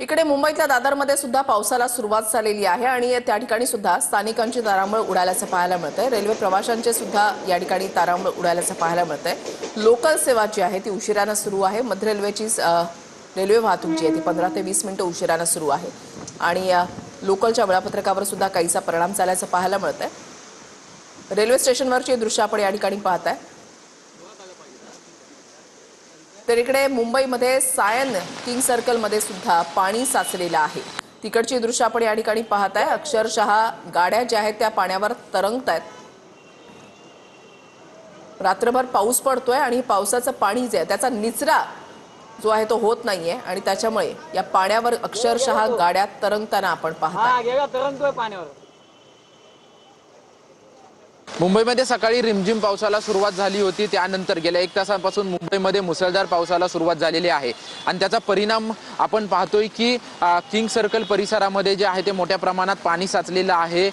इकडे मुंबईतल्या दादरमध्ये सुद्धा पावसाला सुरुवात झालेली आहे आणि त्या ठिकाणी सुद्धा स्थानिकांची तारांबळ उडाल्याचं पाहायला मिळतंय। रेल्वे प्रवाशांचे सुद्धा या ठिकाणी तारांबळ उडाल्याचं पाहायला मिळतंय। लोकल सेवा जी आहे ती उशिराने सुरू आहे। मध्य रेल्वेची रेल्वे वाहतूक जी आहे ती 15 ते 20 मिनिटं उशिराने सुरू आहे आणि लोकलच्या वेळापत्रकावर सुद्धा काहीसा परिणाम झाल्याचं पाहायला मिळतंय। रेल्वे स्टेशनवरची दृश्य आपण या ठिकाणी पाहताय। तर इकडे मुंबईमध्ये सायन किंग सर्कल मध्ये सुद्धा पाणी साचलेलं आहे। तिकडची दृश्य आपण या ठिकाणी पाहताय। अक्षरशः गाड्या ज्या आहेत त्या पाण्यावर तरंगतायत। रात्रभर पाऊस पडतोय आणि पावसाचं पाणी जे आहे त्याचा निचरा जो आहे तो होत नाहीये आणि त्याच्यामुळे या पाण्यावर अक्षरशः गाड्या तरंगताना आपण पाहताय। मुंबईमध्ये सकाळी रिमझिम पावसाला सुरुवात झाली होती। त्यानंतर गेल्या 1 तासापासून मुंबईमध्ये मुसळधार पावसाला सुरुवात झालेली आहे आणि त्याचा परिणाम आपण पाहतोय की किंग सर्कल परिसरामध्ये जे आहे ते मोठ्या प्रमाणात पाणी साचलेलं आहे।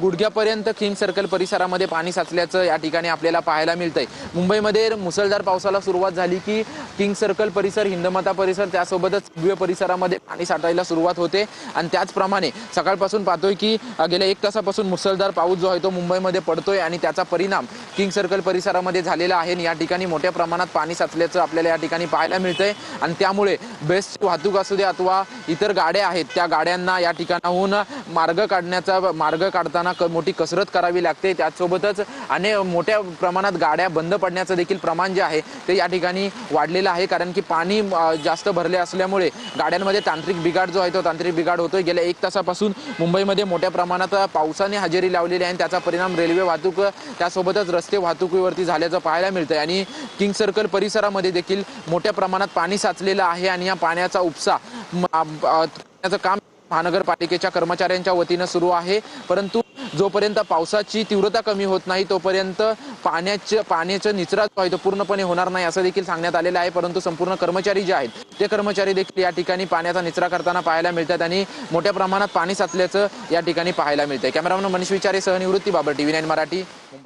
गुडघ्यापर्यंत किंग सर्कल परिसरामध्ये पाणी साचल्याचं या ठिकाणी आपल्याला पाहायला मिळतंय। मुंबईमध्ये मुसळधार पावसाला सुरुवात झाली की किंग सर्कल परिसर, हिंदमाता परिसर, त्यासोबतच दिवे परिसरामध्ये पाणी साठायला सुरुवात होते आणि त्याचप्रमाणे सकाळपासून पाहतोय की गेल्या 1 तासापासून मुसळधार पाऊस जो आहे तो मुंबईमध्ये पडतोय आणि त्याचा परिणाम किंग सर्कल परिसरामध्ये झालेला आहे। या ठिकाणी मोठ्या प्रमाणात पाणी साचल्याचं आपल्याला या ठिकाणी पाहायला मिळतंय आणि त्यामुळे बेस्ट वाहतूक असू दे अथवा इतर गाड्या आहेत त्या गाड्यांना या ठिकाणाहून मार्ग काढताना मोठी कसरत करावी लागते। त्यासोबतच मोठ्या प्रमाणात गाड्या बंद पडण्याचं देखील प्रमाण जे आहे ते या ठिकाणी वाढलेलं आहे, कारण की पाणी जास्त भरले असल्यामुळे गाड्यांमध्ये तांत्रिक बिघाड जो आहे तो तांत्रिक बिघाड होतोय। गेल्या 1 तासापासून मुंबईमध्ये मोठ्या प्रमाणात पावसाने हजेरी लावलेली आहे आणि त्याचा परिणाम रेल्वे वाहतूक त्यासोबतच रस्ते वाहतुकीवरती झाल्याचं पाहायला मिळतंय आणि किंग सर्कल परिसरामध्ये देखील मोठ्या प्रमाणात पाणी साचलेलं आहे आणि या पाण्याचा उपसा करण्याचं काम महानगरपालिकेच्या कर्मचाऱ्यांच्या वतीने सुरू आहे। परंतु जोपर्यंत पावसाची तीव्रता कमी होत नाही तोपर्यंत पाण्याचा निचरा जो आहे तो पूर्णपणे होणार नाही असं देखील सांगण्यात आलेलं आहे। परंतु संपूर्ण कर्मचारी जे आहेत ते कर्मचारी देखील या ठिकाणी पाण्याचा निचरा करताना पाहायला मिळतात आणि मोठ्या प्रमाणात पाणी साचल्याचं या ठिकाणी पाहायला मिळतंय। कॅमेरामन मनीष विचारे सह निवृत्ती बाबर, TV9 मराठी, मुंबई।